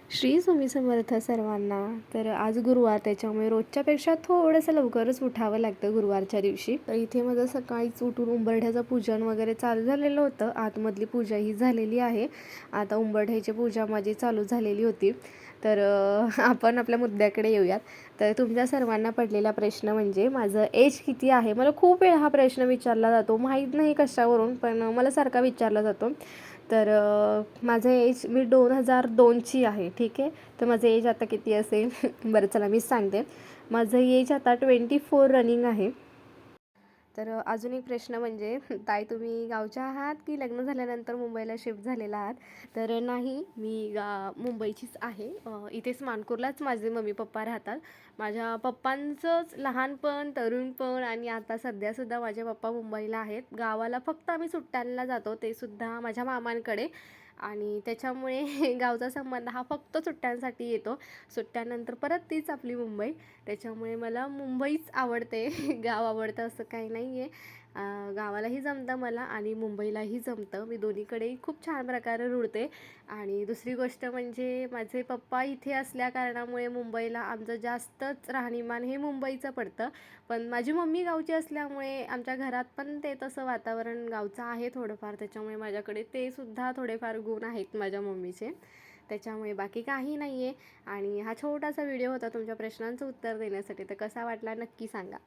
श्री स्वामी समर्थ सर्वांना. तर आज गुरुवार, त्याच्यामुळे रोजच्यापेक्षा थोडंसं लवकरच उठावं लागतं गुरुवारच्या दिवशी. तर इथे माझं सकाळीच उठून उंबरठ्याचं पूजन वगैरे चालू झालेलं होतं. आतमधली पूजा ही झालेली आहे. आता उंबरठ्याची पूजा माझी चालू झालेली होती. तर आपण आपल्या मुद्द्याकडे येऊयात. तर तुमच्या सर्वांना पडलेला प्रश्न म्हणजे माझं एज किती आहे. मला खूप वेळा हा प्रश्न विचारला जातो, माहीत नाही कशावरून, पण मला सारखा विचारला जातो. तर माझं एज, मी 2002ची आहे, ठीक आहे. तर माझं एज आता किती असेल बरं चला मीच सांगते. माझं एज आता 24 रनिंग आहे. तर अजून एक प्रश्न म्हणजे ताई, तुम्ही गावच्या आहात की लग्न झाल्यानंतर मुंबईला शिफ्ट झालेला आहात? तर नाही, मी मुंबईचीच आहे. इथेच मानपूरलाच माझे मम्मी पप्पा राहतात. माझ्या पप्पांचंच लहानपण, तरुणपण आणि आता सध्यासुद्धा माझे पप्पा मुंबईला आहेत. गावाला फक्त आम्ही सुट्ट्यांना जातो, ते सुद्धा माझ्या मामांकडे. आणि त्याच्यामुळे गावचा संबंध हा फक्त सुट्ट्यांसाठी येतो. सुट्ट्यानंतर परत तीच आपली मुंबई. त्याच्यामुळे मला मुंबईच आवडते. गाव आवडतं असं काही नाही आहे. गावालाही जमतं मला आणि मुंबईलाही जमतं. मी दोन्हीकडेही खूप छान प्रकारे रुळते. आणि दुसरी गोष्ट म्हणजे माझे पप्पा इथे असल्या कारणामुळे मुंबईला आमचं जास्तच राहणीमान हे मुंबईचं पडतं. पण माझी मम्मी गावची असल्यामुळे आमच्या घरात पण ते तसं वातावरण गावचं आहे थोडंफार. त्याच्यामुळे माझ्याकडे ते सुद्धा थोडेफार गुण आहेत माझ्या मम्मीचे. त्याच्यामुळे बाकी काही नाही आहे. आणि हा छोटासा व्हिडिओ होता तुमच्या प्रश्नांचं उत्तर देण्यासाठी. तर कसा वाटला नक्की सांगा.